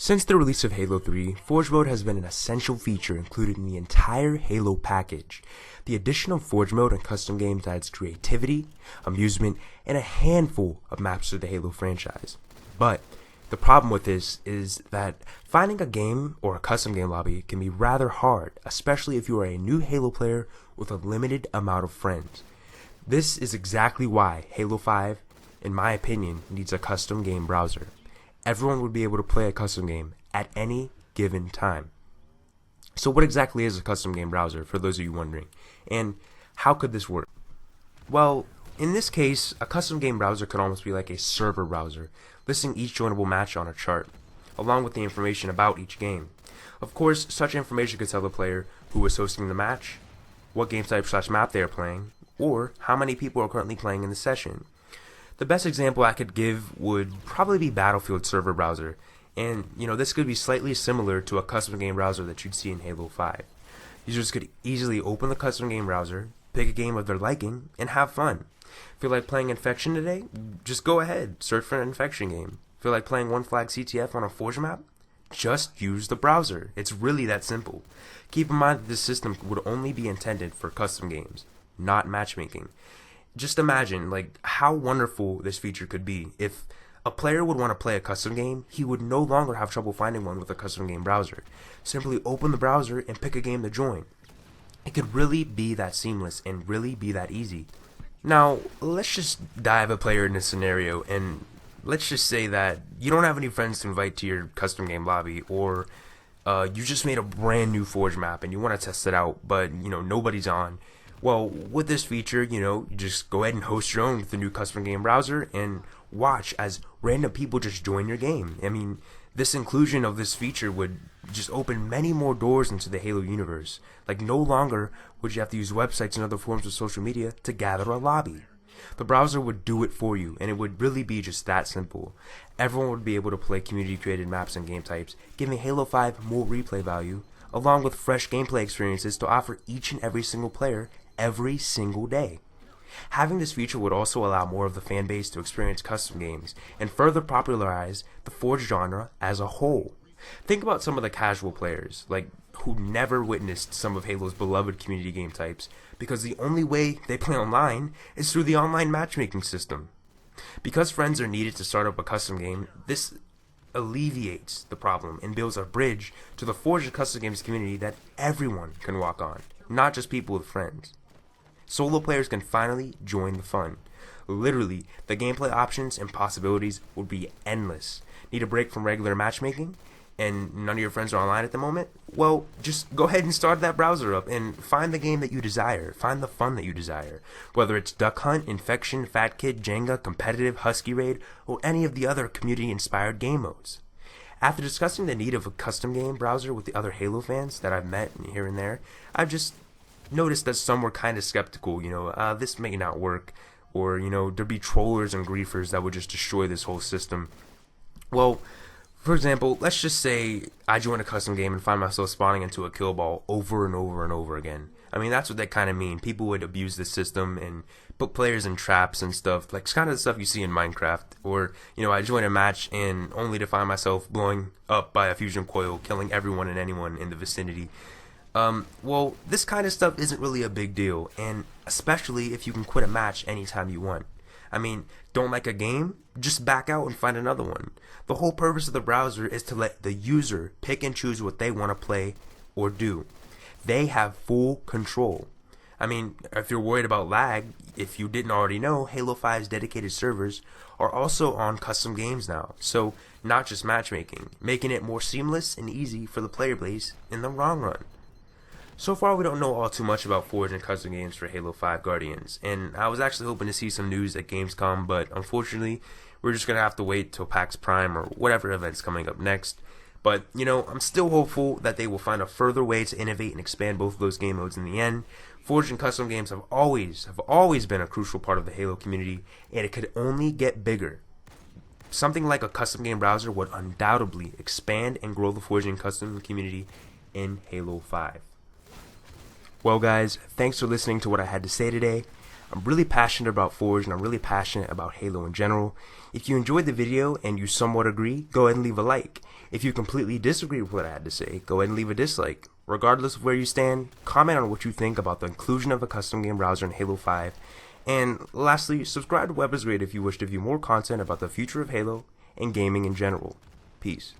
Since the release of Halo 3, Forge Mode has been an essential feature included in the entire Halo package. The addition of Forge Mode and custom games adds creativity, amusement, and a handful of maps to the Halo franchise. But the problem with this is that finding a game or a custom game lobby can be rather hard, especially if you are a new Halo player with a limited amount of friends. This is exactly why Halo 5, in my opinion, needs a custom game browser. Everyone would be able to play a custom game at any given time. So what exactly is a custom game browser, for those of you wondering? And how could this work? Well, in this case, a custom game browser could almost be like a server browser, listing each joinable match on a chart, along with the information about each game. Of course, such information could tell the player who is hosting the match, what game type/map they are playing, or how many people are currently playing in the session. The best example I could give would probably be Battlefield server browser, and this could be slightly similar to a custom game browser that you'd see in Halo 5. Users could easily open the custom game browser, pick a game of their liking, and have fun. Feel like playing Infection today? Just go ahead, search for an Infection game. Feel like playing One Flag CTF on a Forge map? Just use the browser. It's really that simple. Keep in mind that this system would only be intended for custom games, not matchmaking. Just imagine how wonderful this feature could be. If a player would want to play a custom game, he would no longer have trouble finding one with a custom game browser. Simply open the browser and pick a game to join. It could really be that seamless and really be that easy. Now, let's just dive a player in this scenario, and let's just say that you don't have any friends to invite to your custom game lobby, or you just made a brand new Forge map and you want to test it out, but nobody's on. Well, with this feature, you just go ahead and host your own with the new custom game browser and watch as random people just join your game. I mean, this inclusion of this feature would just open many more doors into the Halo universe. No longer would you have to use websites and other forms of social media to gather a lobby. The browser would do it for you, and it would really be just that simple. Everyone would be able to play community-created maps and game types, giving Halo 5 more replay value, along with fresh gameplay experiences to offer each and every single player every single day. Having this feature would also allow more of the fan base to experience custom games and further popularize the Forge genre as a whole. Think about some of the casual players, who never witnessed some of Halo's beloved community game types because the only way they play online is through the online matchmaking system. Because friends are needed to start up a custom game, this alleviates the problem and builds a bridge to the Forge custom games community that everyone can walk on, not just people with friends. Solo players can finally join the fun. Literally, the gameplay options and possibilities would be endless. Need a break from regular matchmaking? And none of your friends are online at the moment? Well, just go ahead and start that browser up and find the game that you desire. Find the fun that you desire. Whether it's Duck Hunt, Infection, Fat Kid, Jenga, Competitive, Husky Raid, or any of the other community-inspired game modes. After discussing the need of a custom game browser with the other Halo fans that I've met here and there, I've just noticed that some were kind of skeptical, this may not work, or, there'd be trollers and griefers that would just destroy this whole system. Well, for example, let's just say I join a custom game and find myself spawning into a kill ball over and over and over again. I mean, that's what they kind of mean. People would abuse the system and put players in traps and stuff, it's kind of the stuff you see in Minecraft. Or, I join a match and only to find myself blowing up by a fusion coil, killing everyone and anyone in the vicinity. Well, this kind of stuff isn't really a big deal, and especially if you can quit a match anytime you want. I mean, don't like a game? Just back out and find another one. The whole purpose of the browser is to let the user pick and choose what they want to play or do. They have full control. I mean, if you're worried about lag, if you didn't already know, Halo 5's dedicated servers are also on custom games now, so not just matchmaking, making it more seamless and easy for the player base in the long run. So far, we don't know all too much about Forge and custom games for Halo 5 Guardians, and I was actually hoping to see some news at Gamescom, but unfortunately, we're just going to have to wait till PAX Prime or whatever event's coming up next. But, I'm still hopeful that they will find a further way to innovate and expand both of those game modes in the end. Forge and custom games have always been a crucial part of the Halo community, and it could only get bigger. Something like a custom game browser would undoubtedly expand and grow the Forge and custom community in Halo 5. Well guys, thanks for listening to what I had to say today. I'm really passionate about Forge, and I'm really passionate about Halo in general. If you enjoyed the video and you somewhat agree, go ahead and leave a like. If you completely disagree with what I had to say, go ahead and leave a dislike. Regardless of where you stand, comment on what you think about the inclusion of a custom game browser in Halo 5. And lastly, subscribe to Web is Great if you wish to view more content about the future of Halo and gaming in general. Peace.